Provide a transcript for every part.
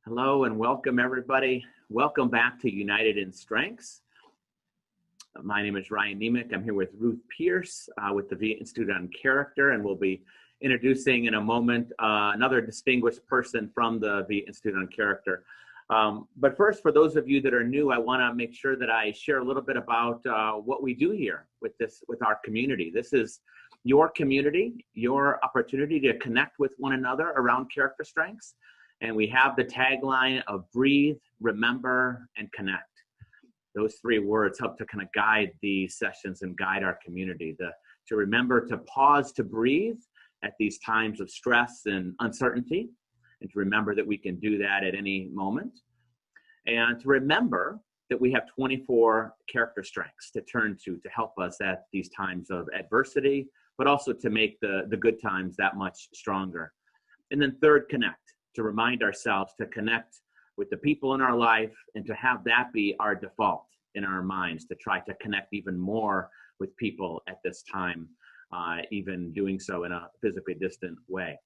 Hello and welcome everybody. Welcome back to United in Strengths. My name is Ryan Nemec. I'm here with Ruth Pierce with the VIA Institute on Character, and we'll be introducing in a moment another distinguished person from the VIA Institute on Character. But first, for those of you that are new, I want to make sure that I share a little bit about what we do here with our community. This is your community, your opportunity to connect with one another around character strengths. And we have the tagline of breathe, remember, and connect. Those three words help to kind of guide these sessions and guide our community. To remember to pause to breathe at these times of stress and uncertainty, and to remember that we can do that at any moment. And to remember that we have 24 character strengths to turn to help us at these times of adversity, but also to make the good times that much stronger. And then third, connect. To remind ourselves to connect with the people in our life and to have that be our default in our minds, to try to connect even more with people at this time, even doing so in a physically distant way.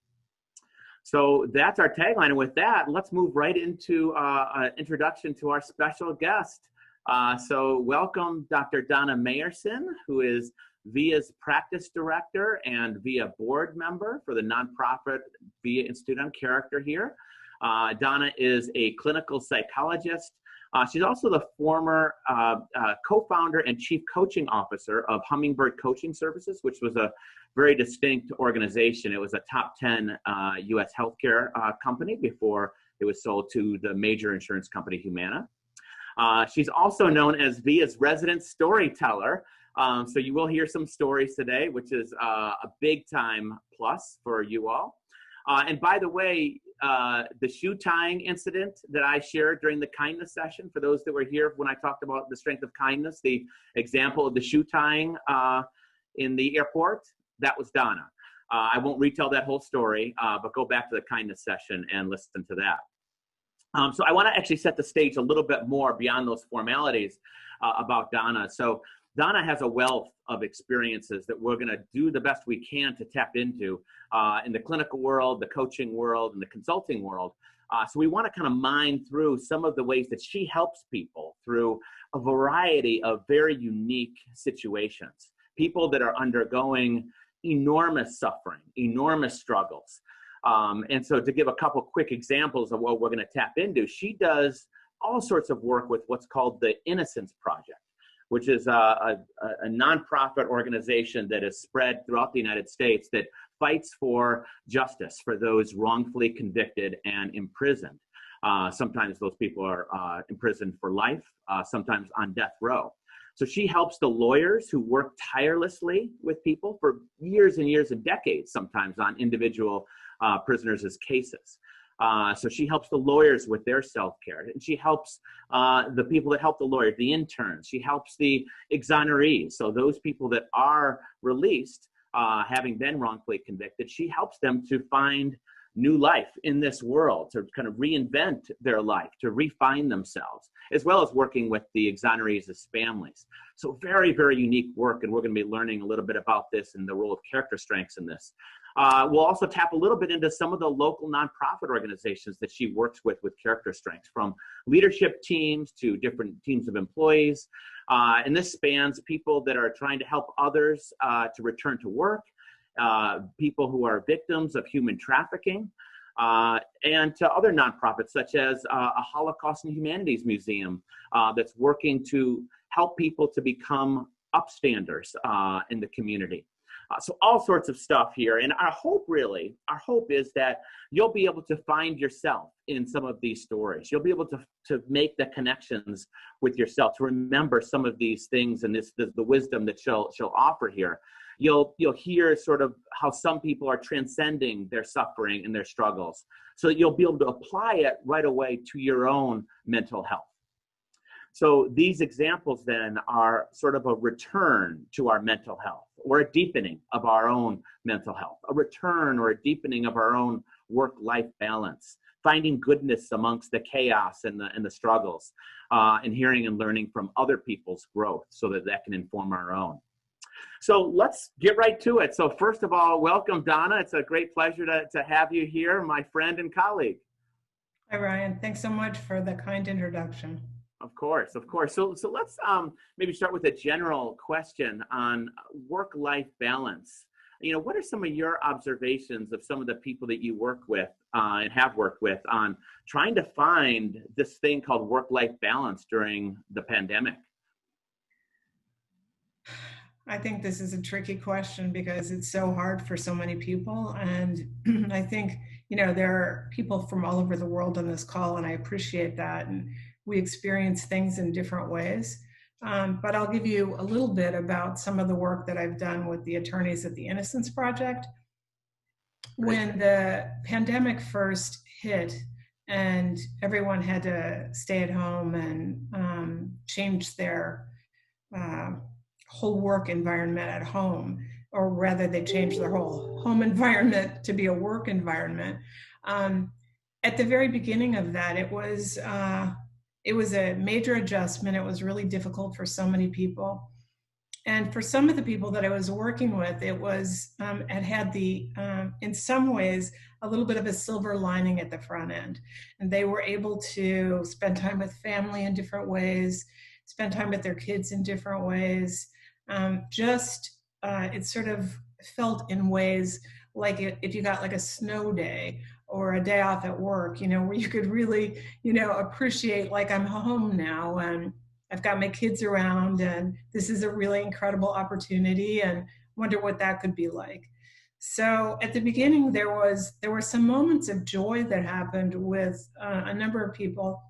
So that's our tagline. And with that, let's move right into an introduction to our special guest. So welcome Dr. Donna Mayerson, who is VIA's practice director and VIA board member for the nonprofit VIA Institute on Character here. Donna is a clinical psychologist. She's also the former co-founder and chief coaching officer of Hummingbird Coaching Services, which was a very distinct organization. It was a top 10 U.S. healthcare company before it was sold to the major insurance company Humana. She's also known as VIA's resident storyteller. So you will hear some stories today, which is a big time plus for you all. And by the way, the shoe tying incident that I shared during the kindness session, for those that were here when I talked about the strength of kindness, the example of the shoe tying in the airport, that was Donna. I won't retell that whole story, but go back to the kindness session and listen to that. So I want to actually set the stage a little bit more beyond those formalities about Donna. So Donna has a wealth of experiences that we're going to do the best we can to tap into in the clinical world, the coaching world, and the consulting world. So we want to kind of mine through some of the ways that she helps people through a variety of very unique situations. People that are undergoing enormous suffering, enormous struggles. And so to give a couple quick examples of what we're going to tap into, she does all sorts of work with what's called the Innocence Project, which is a nonprofit organization that is spread throughout the United States that fights for justice for those wrongfully convicted and imprisoned. Sometimes those people are imprisoned for life, sometimes on death row. So she helps the lawyers who work tirelessly with people for years and years and decades, sometimes on individual prisoners' cases. So she helps the lawyers with their self-care, and she helps the people that help the lawyers, the interns. She helps the exonerees, so those people that are released, having been wrongfully convicted, she helps them to find new life in this world, to kind of reinvent their life, to refine themselves, as well as working with the exonerees as families. So very, very unique work, and we're going to be learning a little bit about this and the role of character strengths in this. We'll also tap a little bit into some of the local nonprofit organizations that she works with character strengths, from leadership teams to different teams of employees. And this spans people that are trying to help others to return to work, people who are victims of human trafficking, and to other nonprofits such as a Holocaust and Humanities Museum that's working to help people to become upstanders in the community. So all sorts of stuff here. And our hope is that you'll be able to find yourself in some of these stories. You'll be able to make the connections with yourself, to remember some of these things and the wisdom that she'll offer here. You'll hear sort of how some people are transcending their suffering and their struggles, so that you'll be able to apply it right away to your own mental health. So these examples then are sort of a return to our mental health, or a deepening of our own mental health, a return or a deepening of our own work-life balance, finding goodness amongst the chaos and the struggles, and hearing and learning from other people's growth so that can inform our own. So let's get right to it. So first of all, welcome, Donna. It's a great pleasure to have you here, my friend and colleague. Hi, Ryan. Thanks so much for the kind introduction. Of course, of course. So let's maybe start with a general question on work-life balance. What are some of your observations of some of the people that you work with and have worked with on trying to find this thing called work-life balance during the pandemic? I think this is a tricky question because it's so hard for so many people. And I think, there are people from all over the world on this call, and I appreciate that. And we experience things in different ways. But I'll give you a little bit about some of the work that I've done with the attorneys at the Innocence Project. Great. When the pandemic first hit and everyone had to stay at home and change their uh, whole work environment at home, or rather, they changed their whole home environment to be a work environment. Um, at the very beginning of that, it was a major adjustment. It was really difficult for so many people. And for some of the people that I was working with, it had the, in some ways, a little bit of a silver lining at the front end. And they were able to spend time with family in different ways, spend time with their kids in different ways. It sort of felt in ways like if you got like a snow day or a day off at work, where you could really, appreciate like I'm home now and I've got my kids around and this is a really incredible opportunity and wonder what that could be like. So at the beginning, there were some moments of joy that happened with a number of people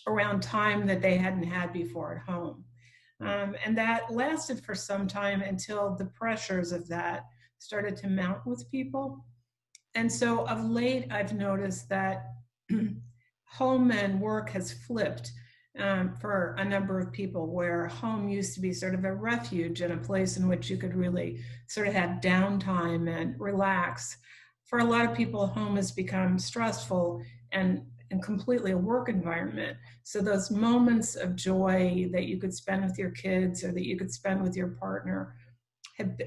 around time that they hadn't had before at home. And that lasted for some time until the pressures of that started to mount with people. And so of late, I've noticed that home and work has flipped for a number of people, where home used to be sort of a refuge and a place in which you could really sort of have downtime and relax. For a lot of people, home has become stressful and completely a work environment. So those moments of joy that you could spend with your kids or that you could spend with your partner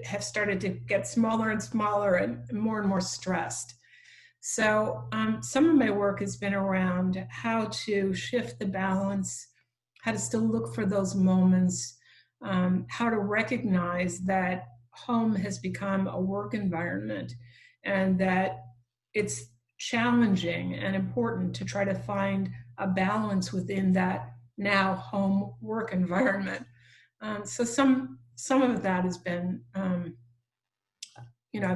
have started to get smaller and smaller and more stressed. So some of my work has been around how to shift the balance, how to still look for those moments, how to recognize that home has become a work environment and that it's challenging and important to try to find a balance within that now home work environment. So some of that has been, I've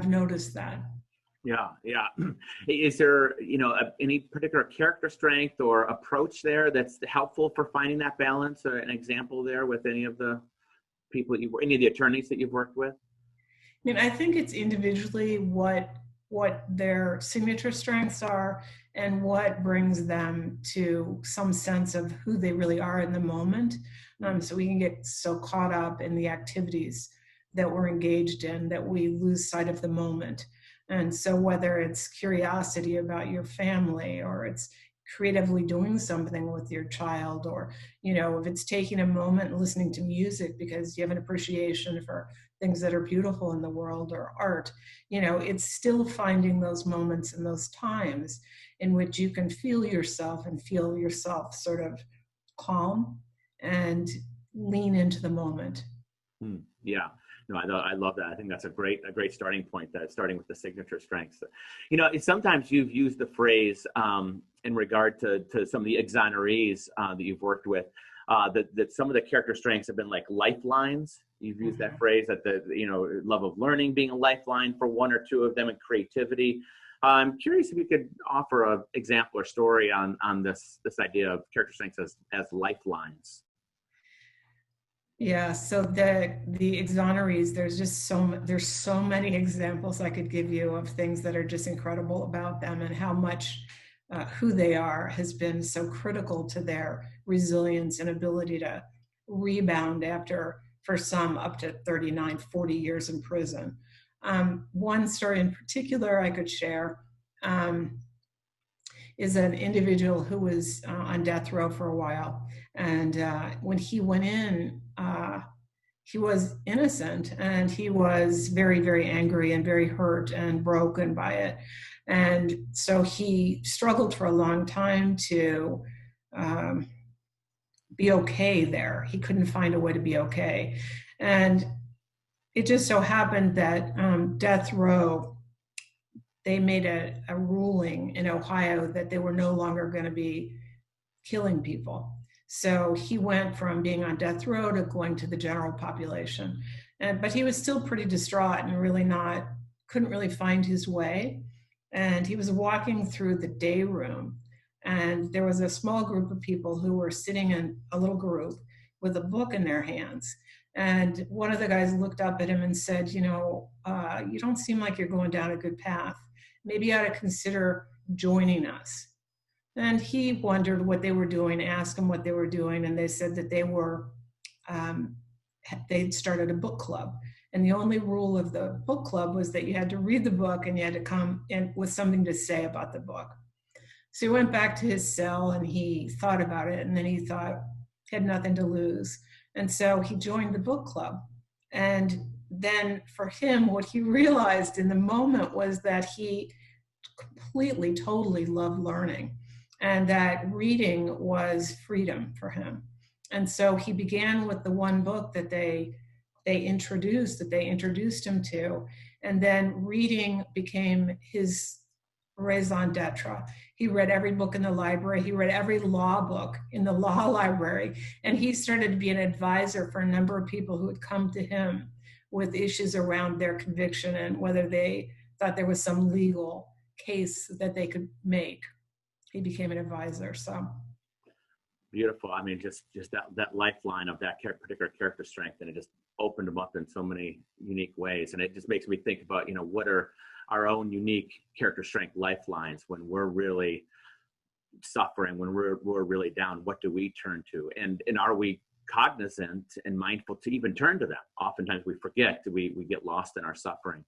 noticed that. Yeah, yeah. Is there, any particular character strength or approach there that's helpful for finding that balance? Or an example there with any of the people any of the attorneys that you've worked with? I think it's individually what their signature strengths are and what brings them to some sense of who they really are in the moment. So we can get so caught up in the activities that we're engaged in that we lose sight of the moment. And so whether it's curiosity about your family or it's creatively doing something with your child, or if it's taking a moment and listening to music because you have an appreciation for things that are beautiful in the world or art, it's still finding those moments and those times in which you can feel yourself sort of calm and lean into the moment. Yeah. No, I love that. I think that's a great starting point, that starting with the signature strengths. Sometimes you've used the phrase in regard to some of the exonerees that you've worked with, that some of the character strengths have been like lifelines. You've used that phrase, that the love of learning being a lifeline for one or two of them, and creativity. I'm curious if you could offer an example or story on this idea of character strengths as lifelines. Yeah, so the exonerees, there's so many examples I could give you of things that are just incredible about them and how much who they are has been so critical to their resilience and ability to rebound after, for some, up to 39, 40 years in prison. One story in particular I could share is an individual who was on death row for a while. And when he went in, he was innocent and he was very, very angry and very hurt and broken by it. And so he struggled for a long time to be okay there. He couldn't find a way to be okay. And it just so happened that death row, they made a ruling in Ohio that they were no longer going to be killing people. So he went from being on death row to going to the general population. But he was still pretty distraught and couldn't really find his way. And he was walking through the day room, and there was a small group of people who were sitting in a little group with a book in their hands. And one of the guys looked up at him and said, you don't seem like you're going down a good path. Maybe you ought to consider joining us. And he wondered what they were doing, asked them what they were doing, and they said that they'd started a book club. And the only rule of the book club was that you had to read the book and you had to come in with something to say about the book. So he went back to his cell and he thought about it, and then he thought he had nothing to lose. And so he joined the book club. And then for him, what he realized in the moment was that he completely, totally loved learning, and that reading was freedom for him. And so he began with the one book that they introduced him to, and then reading became his raison d'etre. He read every book in the library. He read every law book in the law library, and he started to be an advisor for a number of people who had come to him with issues around their conviction and whether they thought there was some legal case that they could make. He became an advisor. So beautiful. I mean, just that lifeline of that particular character strength, and it just opened them up in so many unique ways. And it just makes me think about, what are our own unique character strength lifelines when we're really suffering, when we're really down. What do we turn to? And are we cognizant and mindful to even turn to them? Oftentimes we forget, we get lost in our suffering.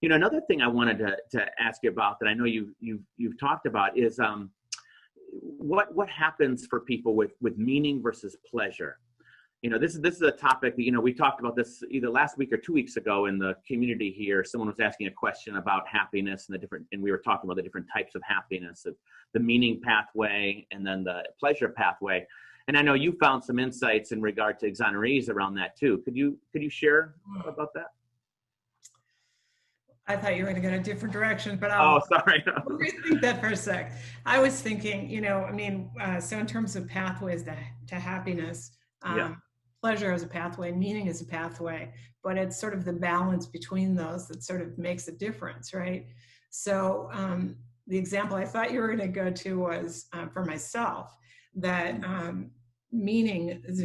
Another thing I wanted to ask you about that I know you've talked about is what happens for people with meaning versus pleasure. This is a topic that, we talked about this either last week or 2 weeks ago in the community here. Someone was asking a question about happiness and we were talking about the different types of happiness, of the meaning pathway and then the pleasure pathway. And I know you found some insights in regard to exonerees around that too. Could you share about that? I thought you were going to go in a different direction, but I'll rethink that for a sec. I was thinking, so in terms of pathways to happiness, pleasure is a pathway, meaning is a pathway, but it's sort of the balance between those that sort of makes a difference, right? So the example I thought you were going to go to was for myself, that meaning is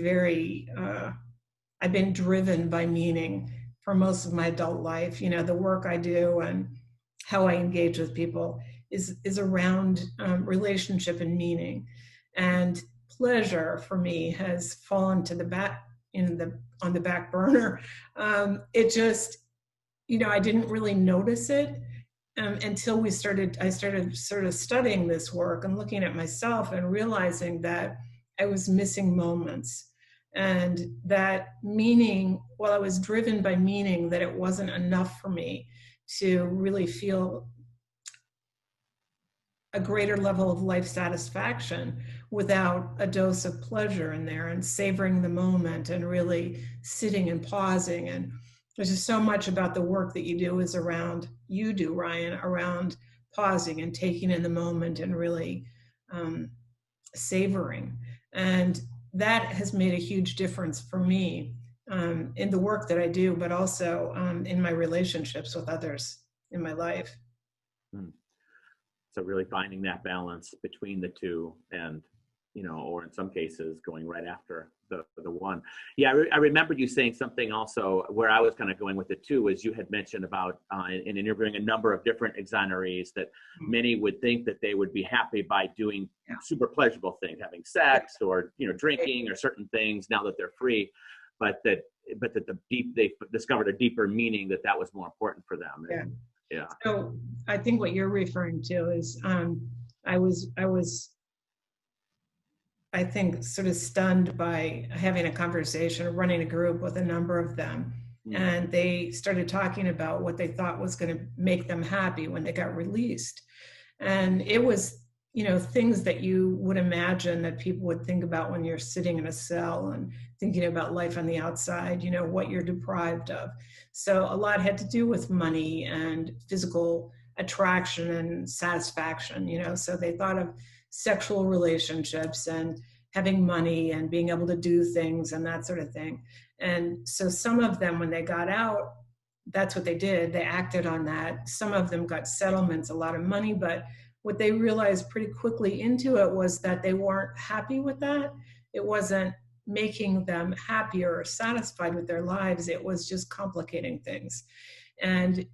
I've been driven by meaning for most of my adult life. The work I do and how I engage with people is around relationship and meaning. And pleasure for me has fallen to the back on the back burner. It just, I didn't really notice it until I started sort of studying this work and looking at myself and realizing that I was missing moments. And that meaning, while I was driven by meaning, that it wasn't enough for me to really feel a greater level of life satisfaction without a dose of pleasure in there and savoring the moment and really sitting and pausing. And there's just so much about the work that you do, Ryan, around pausing and taking in the moment and really savoring. And that has made a huge difference for me in the work that I do, but also in my relationships with others in my life. So really finding that balance between the two and, or in some cases going right after the one. Yeah, I remember you saying something also where I was kind of going with it too, is you had mentioned about in interviewing a number of different exonerees that many would think that they would be happy by doing super pleasurable things, having sex or, drinking or certain things now that they're free, but that they discovered a deeper meaning that was more important for them. And, yeah. So I think what you're referring to is I think sort of stunned by having a conversation or running a group with a number of them And they started talking about what they thought was going to make them happy when they got released. And it was, things that you would imagine that people would think about when you're sitting in a cell and thinking about life on the outside, what you're deprived of. So a lot had to do with money and physical attraction and satisfaction, so they thought of sexual relationships and having money and being able to do things and that sort of thing. And so some of them, when they got out, that's what they did. They acted on that. Some of them got settlements, a lot of money, but what they realized pretty quickly into it was that they weren't happy with that. It wasn't making them happier or satisfied with their lives. It was just complicating things. And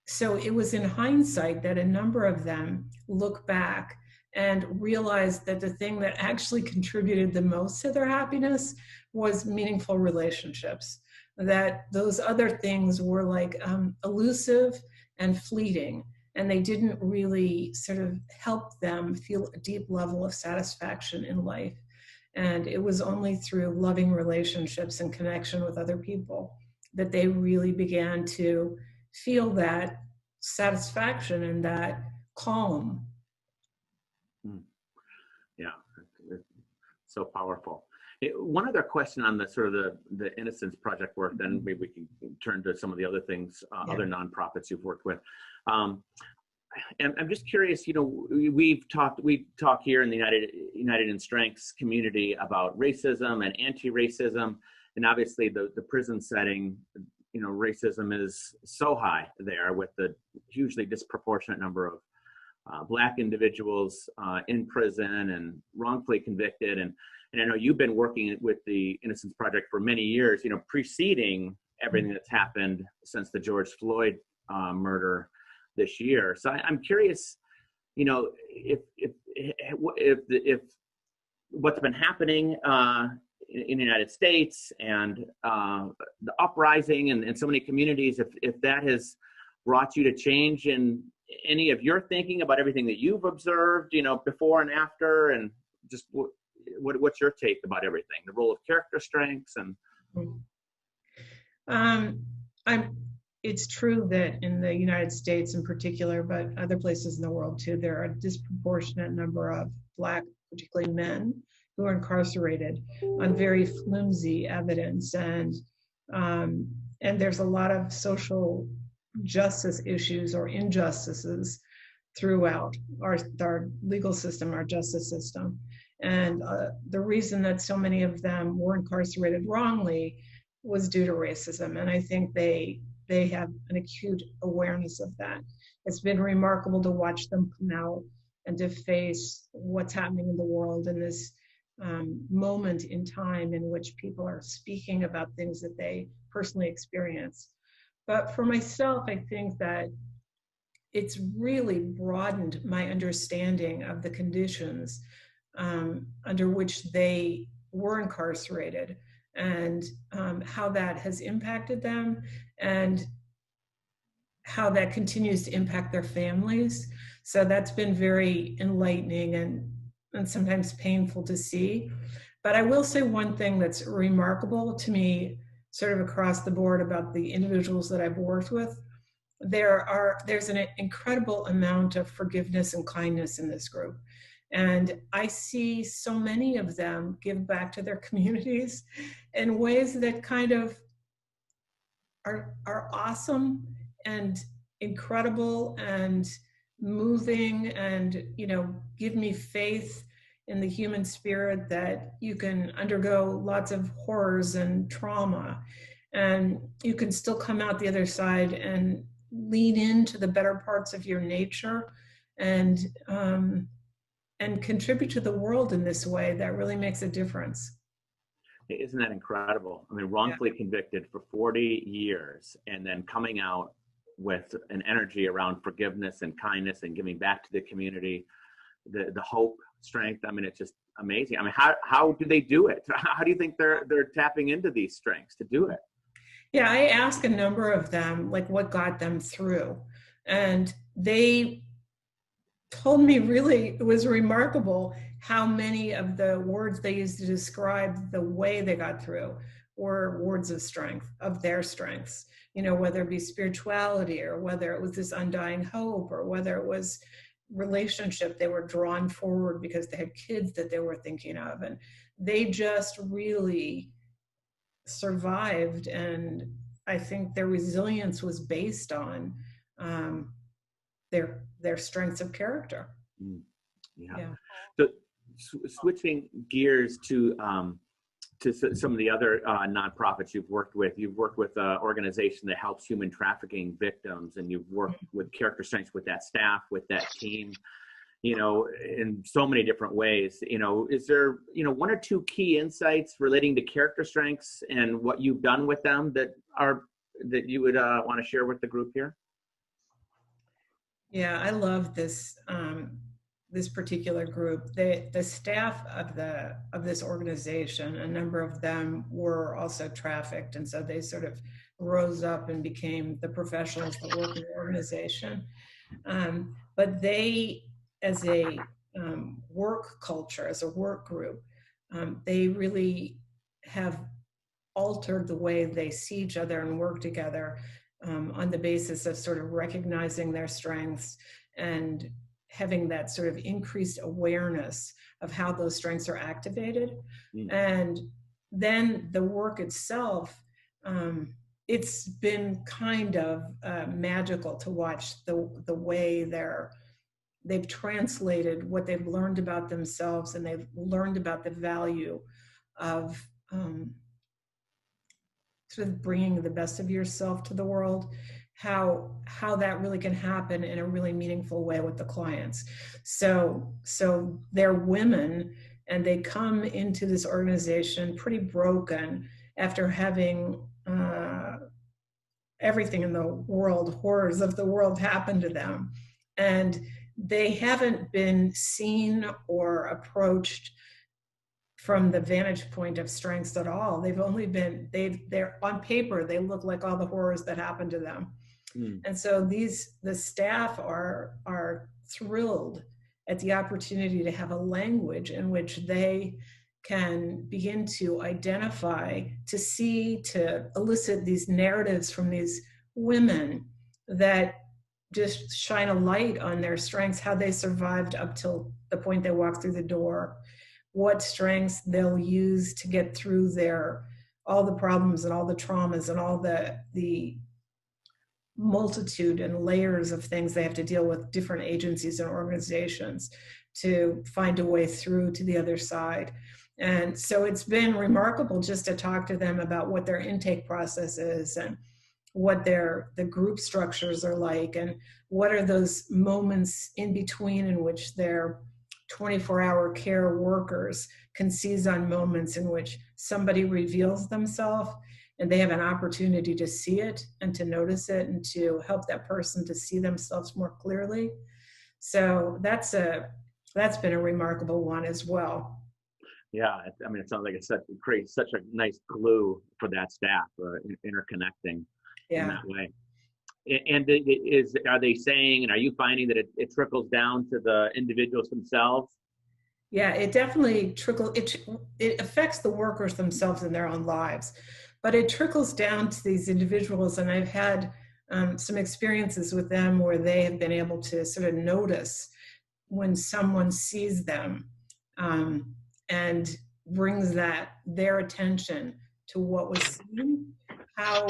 so it was in hindsight that a number of them look back and realized that the thing that actually contributed the most to their happiness was meaningful relationships, that those other things were like elusive and fleeting, and they didn't really sort of help them feel a deep level of satisfaction in life. And it was only through loving relationships and connection with other people that they really began to feel that satisfaction and that calm. Yeah, so powerful. One other question on the sort of the Innocence Project work, then maybe we can turn to some of the other things, other nonprofits you've worked with. And I'm just curious, we talk here in the United in Strengths community about racism and anti-racism, and obviously the prison setting, racism is so high there with the hugely disproportionate number of Black individuals in prison and wrongfully convicted. And I know you've been working with the Innocence Project for many years, preceding everything that's happened since the George Floyd murder this year. So I'm curious, if what's been happening in the United States and the uprising and so many communities, if that has brought you to change in any of your thinking about everything that you've observed, before and after, and just what's your take about everything, the role of character strengths and. It's true that in the United States in particular, but other places in the world too, there are a disproportionate number of Black, particularly men, who are incarcerated on very flimsy evidence, and there's a lot of social justice issues or injustices throughout our legal system, our justice system. And the reason that so many of them were incarcerated wrongly was due to racism. And I think they have an acute awareness of that. It's been remarkable to watch them come out and to face what's happening in the world in this moment in time in which people are speaking about things that they personally experience. But for myself, I think that it's really broadened my understanding of the conditions under which they were incarcerated, and how that has impacted them and how that continues to impact their families. So that's been very enlightening and sometimes painful to see. But I will say one thing that's remarkable to me, sort of across the board, about the individuals that I've worked with. There's an incredible amount of forgiveness and kindness in this group. And I see so many of them give back to their communities in ways that kind of are awesome and incredible and moving, and give me faith in the human spirit that you can undergo lots of horrors and trauma, and you can still come out the other side and lean into the better parts of your nature and contribute to the world in this way that really makes a difference. Isn't that incredible? I mean, wrongfully convicted for 40 years and then coming out with an energy around forgiveness and kindness and giving back to the community, the hope, strength. I mean, it's just amazing. I mean, how do they do it? How do you think they're tapping into these strengths to do it? Yeah, I asked a number of them, like, what got them through. And they told me, really, it was remarkable how many of the words they used to describe the way they got through were words of strength, of their strengths, whether it be spirituality or whether it was this undying hope or whether it was relationship. They were drawn forward because they had kids that they were thinking of, and they just really survived. And I think their resilience was based on their strengths of character. Yeah. So switching gears to some of the other nonprofits you've worked with an organization that helps human trafficking victims, and you've worked with character strengths with that staff, with that team, in so many different ways. Is there, one or two key insights relating to character strengths and what you've done with them that you would want to share with the group here? Yeah, I love this this particular group. The staff of this organization, a number of them were also trafficked, and so they sort of rose up and became the professionals that work in the organization. But they, as a work culture, as a work group, they really have altered the way they see each other and work together on the basis of sort of recognizing their strengths and having that sort of increased awareness of how those strengths are activated. And then the work itself, it's been kind of magical to watch the way they've translated what they've learned about themselves, and they've learned about the value of sort of bringing the best of yourself to the world, how that really can happen in a really meaningful way with the clients. So they're women, and they come into this organization pretty broken after having everything in the world, horrors of the world, happen to them. And they haven't been seen or approached from the vantage point of strengths at all. They've only been, they're on paper, they look like all the horrors that happened to them. And so the staff are thrilled at the opportunity to have a language in which they can begin to identify, to see, to elicit these narratives from these women that just shine a light on their strengths, how they survived up till the point they walked through the door, what strengths they'll use to get through all the problems and all the traumas and all the multitude and layers of things they have to deal with, different agencies and organizations, to find a way through to the other side. And so it's been remarkable just to talk to them about what their intake process is, and what the group structures are like, and what are those moments in between in which their 24-hour care workers can seize on moments in which somebody reveals themselves, and they have an opportunity to see it and to notice it and to help that person to see themselves more clearly. So that's been a remarkable one as well. Yeah, I mean, it sounds like it's creates such a nice glue for that staff, interconnecting in that way. And are they saying, and are you finding that it trickles down to the individuals themselves? Yeah, it definitely it affects the workers themselves in their own lives, but it trickles down to these individuals. And I've had some experiences with them where they have been able to sort of notice when someone sees them and brings their attention to what was seen, how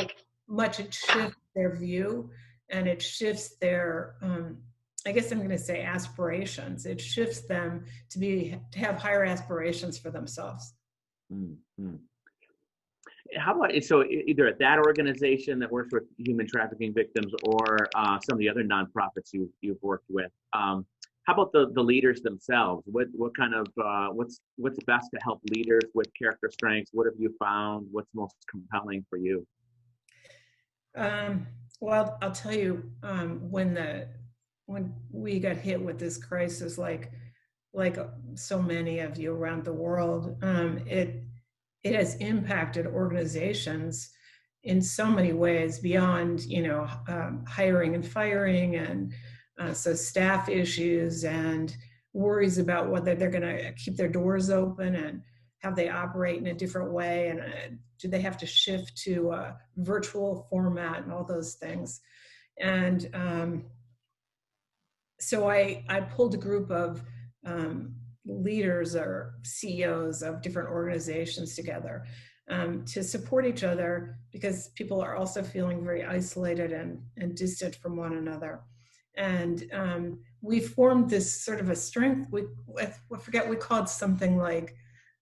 much it shifts their view, and it shifts their, I guess I'm going to say aspirations. It shifts them to have higher aspirations for themselves. Mm-hmm. How about, so either at that organization that works with human trafficking victims, or some of the other nonprofits you've worked with, how about the leaders themselves? What kind of what's best to help leaders with character strengths? What have you found? What's most compelling for you? Well, I'll tell you, when we got hit with this crisis, like so many of you around the world, it has impacted organizations in so many ways beyond, hiring and firing, and so staff issues and worries about whether they're going to keep their doors open, and how they operate in a different way, and do they have to shift to a virtual format and all those things. And so I pulled a group of leaders or CEOs of different organizations together to support each other, because people are also feeling very isolated and distant from one another. And we formed this sort of a strength. I forget, we called something like,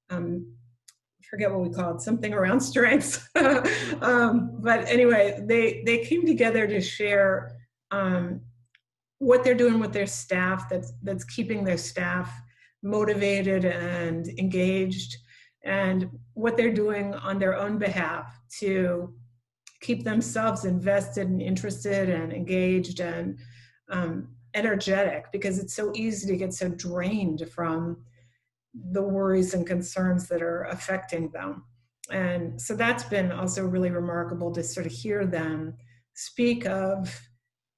forget what we called, something around strengths. But anyway, they came together to share what they're doing with their staff that's keeping their staff motivated and engaged, and what they're doing on their own behalf to keep themselves invested and interested and engaged and energetic, because it's so easy to get so drained from the worries and concerns that are affecting them. And so that's been also really remarkable to sort of hear them speak of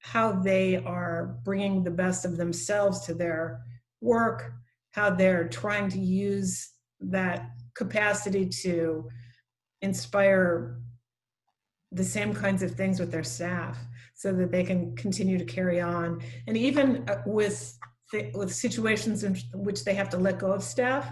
how they are bringing the best of themselves to their work, how they're trying to use that capacity to inspire the same kinds of things with their staff so that they can continue to carry on. And even with situations in which they have to let go of staff,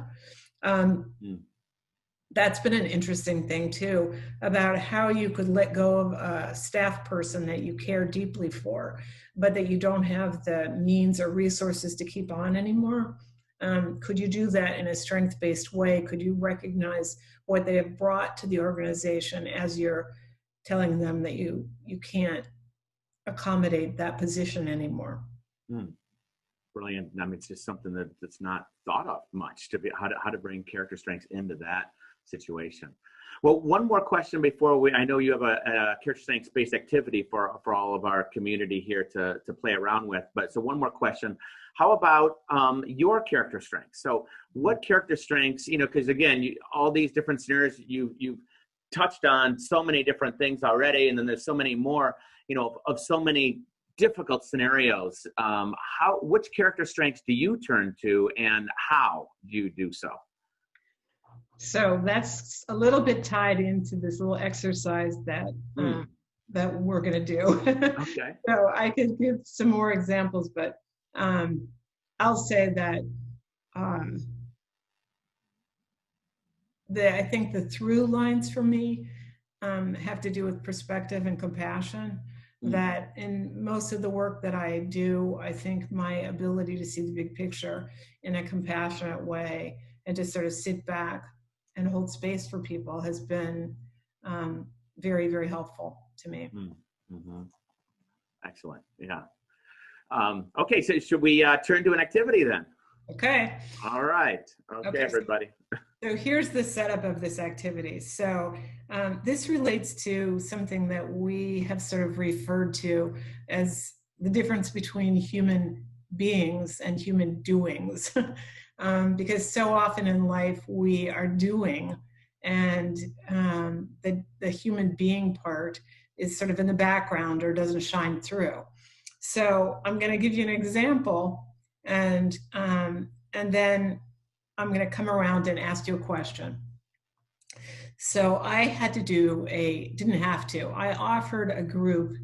that's been an interesting thing too, about how you could let go of a staff person that you care deeply for, but that you don't have the means or resources to keep on anymore. Could you do that in a strength-based way? Could you recognize what they have brought to the organization as you're telling them that you can't accommodate that position anymore? Brilliant. I mean, it's just something that's not thought of much, to be how to bring character strengths into that situation. Well, one more question before I know you have a character strengths-based activity for all of our community here to play around with. But so one more question. How about your character strengths? So what character strengths, because again, all these different scenarios, you've touched on so many different things already, and then there's so many more, of so many difficult scenarios. Which character strengths do you turn to, and how do you do so? So that's a little bit tied into this little exercise that we're going to do. Okay. So I could give some more examples, but I'll say that I think the through lines for me have to do with perspective and compassion. That in most of the work that I do, I think my ability to see the big picture in a compassionate way and to sort of sit back and hold space for people has been very, very helpful to me. Mm-hmm. Excellent. Yeah. Okay, so should we turn to an activity then? Okay. All right. Okay, everybody. So here's the setup of this activity. So this relates to something that we have sort of referred to as the difference between human beings and human doings. Because so often in life we are doing, and the human being part is sort of in the background or doesn't shine through. So I'm going to give you an example, and then I'm going to come around and ask you a question. So I offered a group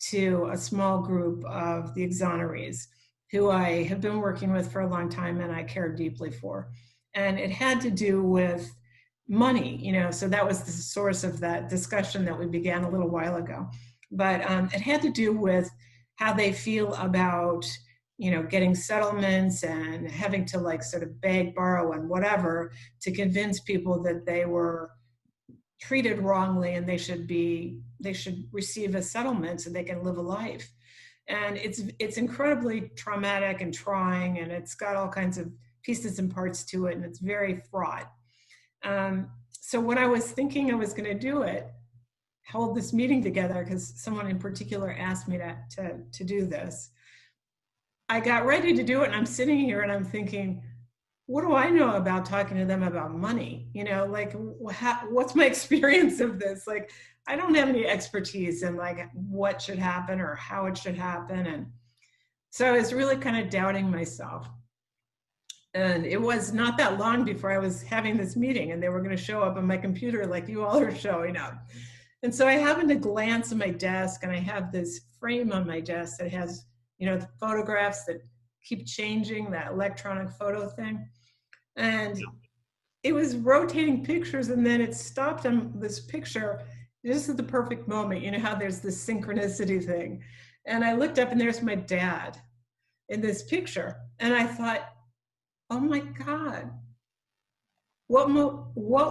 to a small group of the exonerees who I have been working with for a long time and I care deeply for. And it had to do with money, so that was the source of that discussion that we began a little while ago. But it had to do with how they feel about getting settlements and having to sort of beg, borrow, and whatever to convince people that they were treated wrongly and they should receive a settlement so they can live a life. And it's incredibly traumatic and trying, and it's got all kinds of pieces and parts to it, and it's very fraught. So when I was thinking I was going to do it, hold this meeting together, because someone in particular asked me to do this, I got ready to do it, and I'm sitting here and I'm thinking, what do I know about talking to them about money? What's my experience of this? I don't have any expertise in what should happen or how it should happen. And so I was really kind of doubting myself. And it was not that long before I was having this meeting, and they were going to show up on my computer like you all are showing up. And so I happened to glance at my desk, and I have this frame on my desk that has, the photographs that keep changing, that electronic photo thing. And it was rotating pictures, and then it stopped on this picture. This is the perfect moment. You know how there's this synchronicity thing. And I looked up, and there's my dad in this picture. And I thought, oh my God, what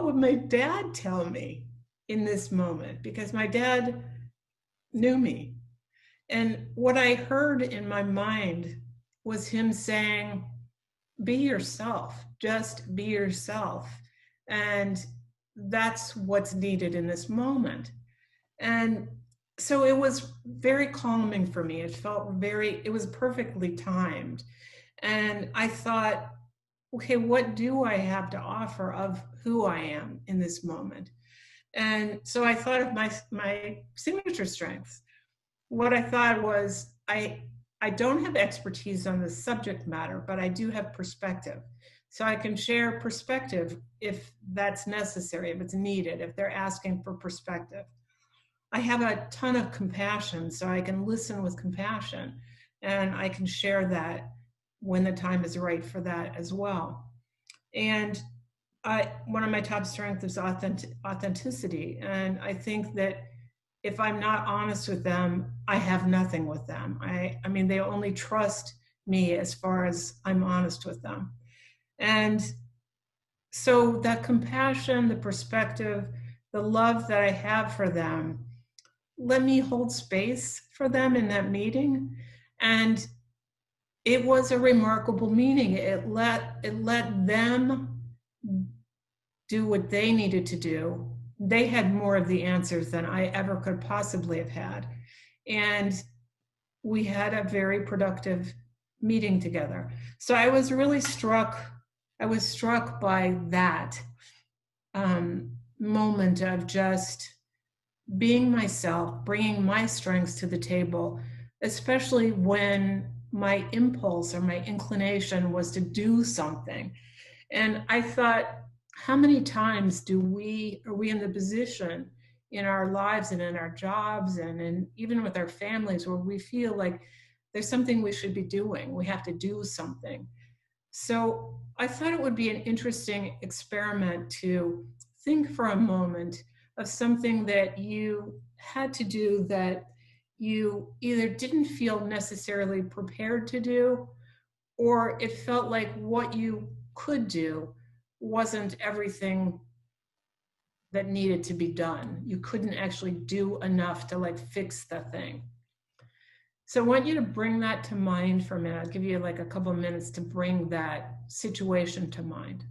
would my dad tell me in this moment? Because my dad knew me. And what I heard in my mind was him saying, be yourself, just be yourself. And that's what's needed in this moment. And so it was very calming for me. It was perfectly timed. And I thought, okay, what do I have to offer of who I am in this moment? And so I thought of my signature strengths. What I thought was, I don't have expertise on the subject matter, but I do have perspective. So I can share perspective if that's necessary, if it's needed, if they're asking for perspective. I have a ton of compassion, so I can listen with compassion, and I can share that when the time is right for that as well. And one of my top strengths is authenticity. And I think that if I'm not honest with them, I have nothing with them. I mean, they only trust me as far as I'm honest with them. And so that compassion, the perspective, the love that I have for them, let me hold space for them in that meeting. And it was a remarkable meeting. It let them do what they needed to do. They had more of the answers than I ever could possibly have had. And we had a very productive meeting together. So I was really struck by that moment of just being myself, bringing my strengths to the table, especially when my impulse or my inclination was to do something. And I thought, how many times are we in the position in our lives and in our jobs and even with our families where we feel like there's something we should be doing, we have to do something. So I thought it would be an interesting experiment to think for a moment of something that you had to do that you either didn't feel necessarily prepared to do, or it felt like what you could do wasn't everything that needed to be done. You couldn't actually do enough to fix the thing. So I want you to bring that to mind for a minute. I'll give you a couple of minutes to bring that situation to mind.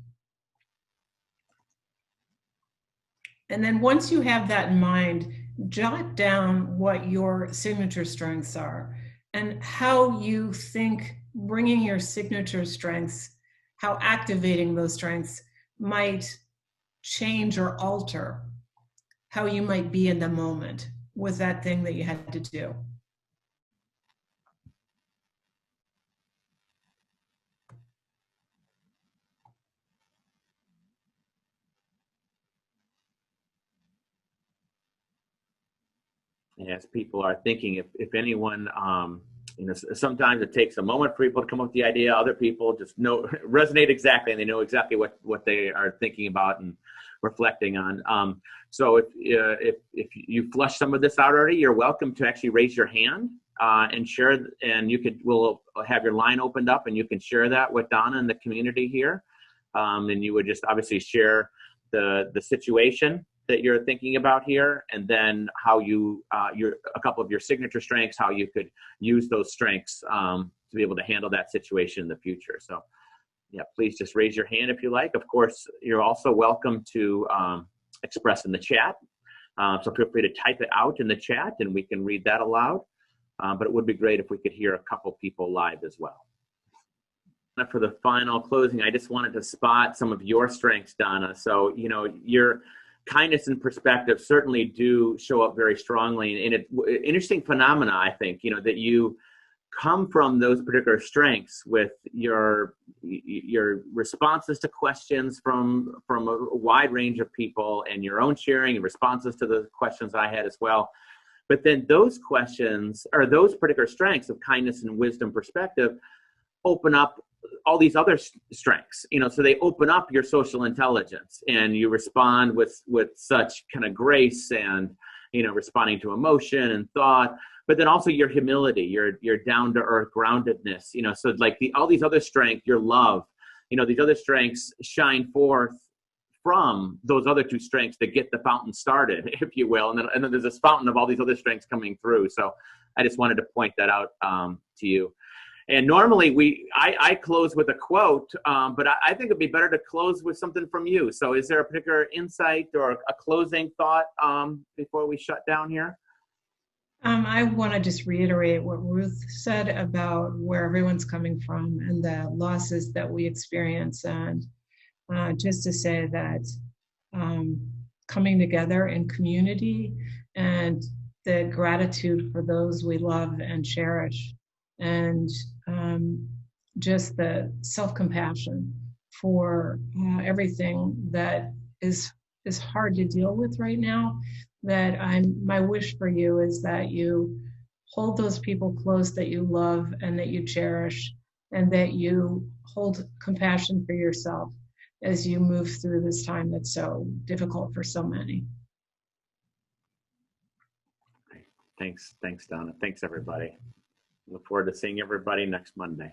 And then once you have that in mind, jot down what your signature strengths are and how you think bringing your signature strengths, how activating those strengths might change or alter how you might be in the moment with that thing that you had to do. As people are thinking, if anyone, sometimes it takes a moment for people to come up with the idea. Other people just resonate exactly, and they know exactly what they are thinking about and reflecting on. So if you flush some of this out already, you're welcome to actually raise your hand and share. And we'll have your line opened up, and you can share that with Donna and the community here. And you would just obviously share the situation that you're thinking about here, and then how a couple of your signature strengths, how you could use those strengths to be able to handle that situation in the future. So yeah, please just raise your hand if you like. Of course, you're also welcome to express in the chat. So feel free to type it out in the chat and we can read that aloud. But it would be great if we could hear a couple people live as well. For the final closing, I just wanted to spot some of your strengths, Donna. So, your kindness and perspective certainly do show up very strongly. And it's an interesting phenomena, I think, that you come from those particular strengths with your responses to questions from a wide range of people, and your own sharing and responses to the questions I had as well. But then those questions, or those particular strengths of kindness and wisdom perspective, open up all these other strengths, so they open up your social intelligence, and you respond with such kind of grace and, responding to emotion and thought, but then also your humility, your down to earth groundedness, so like all these other strengths, your love, these other strengths shine forth from those other two strengths that get the fountain started, if you will. And then there's this fountain of all these other strengths coming through. So I just wanted to point that out to you. And normally I close with a quote, but I think it'd be better to close with something from you. So is there a particular insight or a closing thought before we shut down here? I want to just reiterate what Ruth said about where everyone's coming from and the losses that we experience. And just to say that coming together in community and the gratitude for those we love and cherish, and just the self-compassion for everything that is hard to deal with right now, that my wish for you is that you hold those people close that you love and that you cherish, and that you hold compassion for yourself as you move through this time that's so difficult for so many. Thanks, Donna. Thanks, everybody. Look forward to seeing everybody next Monday.